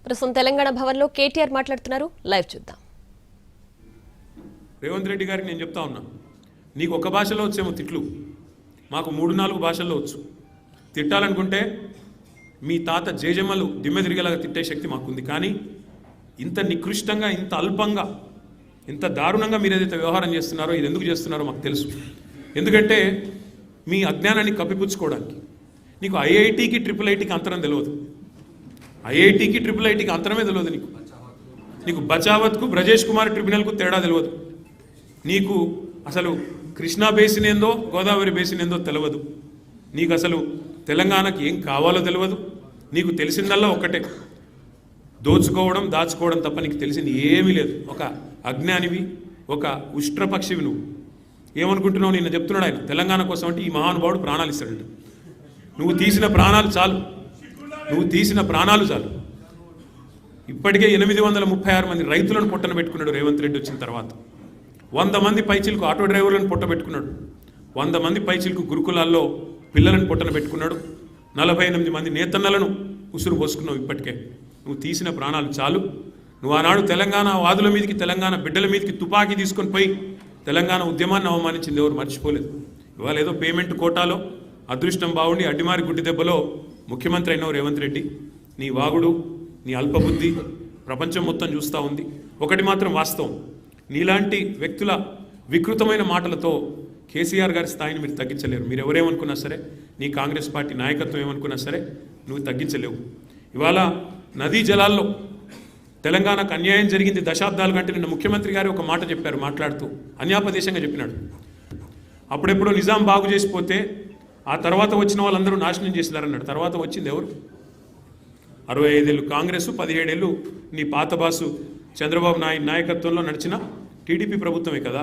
ప్రస్తుతం తెలంగాణ భవన్లో కేటీఆర్ మాట్లాడుతున్నారు. లైవ్ చూద్దాం. రేవంత్ రెడ్డి గారికి నేను చెప్తా ఉన్నా, నీకు ఒక భాషలో వచ్చేమో తిట్లు, మాకు 3-4 భాషల్లో వచ్చు. తిట్టాలనుకుంటే మీ తాత జేజమ్మలు దిమ్మె తిరిగేలాగా తిట్టే శక్తి మాకుంది. కానీ ఇంత నికృష్టంగా, ఇంత అల్పంగా, ఇంత దారుణంగా మీరు ఏదైతే వ్యవహారం చేస్తున్నారో, ఇది ఎందుకు చేస్తున్నారో మాకు తెలుసు. ఎందుకంటే మీ అజ్ఞానాన్ని కప్పిపుచ్చుకోవడానికి. నీకు ఐఐటికి IIITకి అంతరం తెలియదు. ఐఐటికి IIITకి అంతరమే తెలియదు. నీకు బచావత్కు బ్రజేష్ కుమార్ ట్రిబ్యునల్కు తేడా తెలియదు. నీకు అసలు కృష్ణా బేసిన్ ఏందో, గోదావరి బేసిన్ ఏందో తెలియదు. నీకు అసలు తెలంగాణకి ఏం కావాలో తెలియదు. నీకు తెలిసిందల్లా ఒక్కటే, దోచుకోవడం, దాచుకోవడం తప్ప నీకు తెలిసింది ఏమీ లేదు. ఒక అజ్ఞానివి, ఒక ఉష్ట్రపక్షివి. నువ్వు ఏమనుకుంటున్నావు? నిన్న చెప్తున్నాడు ఆయన, తెలంగాణ కోసం అంటే ఈ మహానుభావుడు ప్రాణాలు ఇస్తాడంట. నువ్వు తీసిన ప్రాణాలు చాలు, నువ్వు తీసిన ప్రాణాలు చాలు. ఇప్పటికే 836 మంది రైతులను పొట్టన పెట్టుకున్నాడు రేవంత్ రెడ్డి వచ్చిన తర్వాత. 100 మంది పైచిలకు ఆటో డ్రైవర్లను పొట్ట పెట్టుకున్నాడు. 100 మంది పైచిలకు గురుకులాల్లో పిల్లలను పొట్టన పెట్టుకున్నాడు. 48 మంది నేతన్నలను ఉసురు పోసుకున్నావు. ఇప్పటికే నువ్వు తీసిన ప్రాణాలు చాలు. నువ్వు ఆనాడు తెలంగాణ వాదుల మీదకి, తెలంగాణ బిడ్డల మీదకి తుపాకీ తీసుకొని పోయి తెలంగాణ ఉద్యమాన్ని అవమానించింది ఎవరు మర్చిపోలేదు. ఇవాళ ఏదో పేమెంట్ కోటాలో అదృష్టం బాగుండి అడ్డిమారి గుడ్డి దెబ్బలో ముఖ్యమంత్రి అయినావు రేవంత్ రెడ్డి. నీ వాగుడు, నీ అల్పబుద్ధి ప్రపంచం మొత్తం చూస్తూ ఉంది. ఒకటి మాత్రం వాస్తవం, నీలాంటి వ్యక్తుల వికృతమైన మాటలతో కేసీఆర్ గారి స్థాయిని మీరు తగ్గించలేరు. మీరు ఎవరేమనుకున్నా సరే, నీ కాంగ్రెస్ పార్టీ నాయకత్వం ఏమనుకున్నా సరే నువ్వు తగ్గించలేవు. ఇవాళ నదీ జలాల్లో తెలంగాణకు అన్యాయం జరిగింది దశాబ్దాలు కంటే. నిన్న ముఖ్యమంత్రి గారు ఒక మాట చెప్పారు, మాట్లాడుతూ అన్యాపదేశంగా చెప్పినాడు. అప్పుడెప్పుడో నిజాం బాగు చేసిపోతే ఆ తర్వాత వచ్చిన వాళ్ళందరూ నాశనం చేసినారన్నాడు. తర్వాత వచ్చింది ఎవరు? 65 ఏళ్ళు కాంగ్రెస్, 17 ఏళ్ళు నీ పాత బాసు చంద్రబాబు నాయుడు నాయకత్వంలో నడిచిన టీడీపీ ప్రభుత్వమే కదా.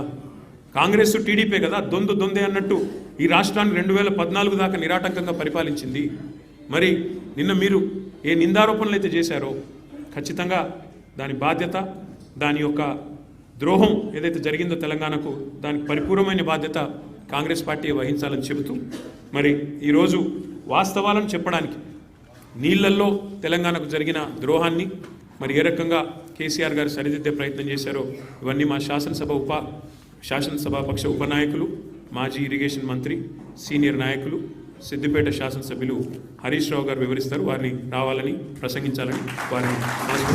కాంగ్రెస్ టీడీపీ కదా, దొందే అన్నట్టు ఈ రాష్ట్రాన్ని 2014 దాకా నిరాటంకంగా పరిపాలించింది. మరి నిన్న మీరు ఏ నిందారోపణలు అయితే చేశారో ఖచ్చితంగా దాని బాధ్యత, దాని యొక్క ద్రోహం ఏదైతే జరిగిందో తెలంగాణకు, దానికి పరిపూర్ణమైన బాధ్యత కాంగ్రెస్ పార్టీ వహించాలని చెబుతూ, మరి ఈరోజు వాస్తవాలను చెప్పడానికి నీళ్లల్లో తెలంగాణకు జరిగిన ద్రోహాన్ని మరి ఏ రకంగా కేసీఆర్ గారు సరిదిద్దే ప్రయత్నం చేశారో ఇవన్నీ మా శాసనసభాపక్ష ఉపనాయకులు, మాజీ ఇరిగేషన్ మంత్రి, సీనియర్ నాయకులు, సిద్దిపేట శాసనసభ్యులు హరీష్ రావు గారు వివరిస్తారు. వారిని రావాలని, ప్రసంగించాలని వారిని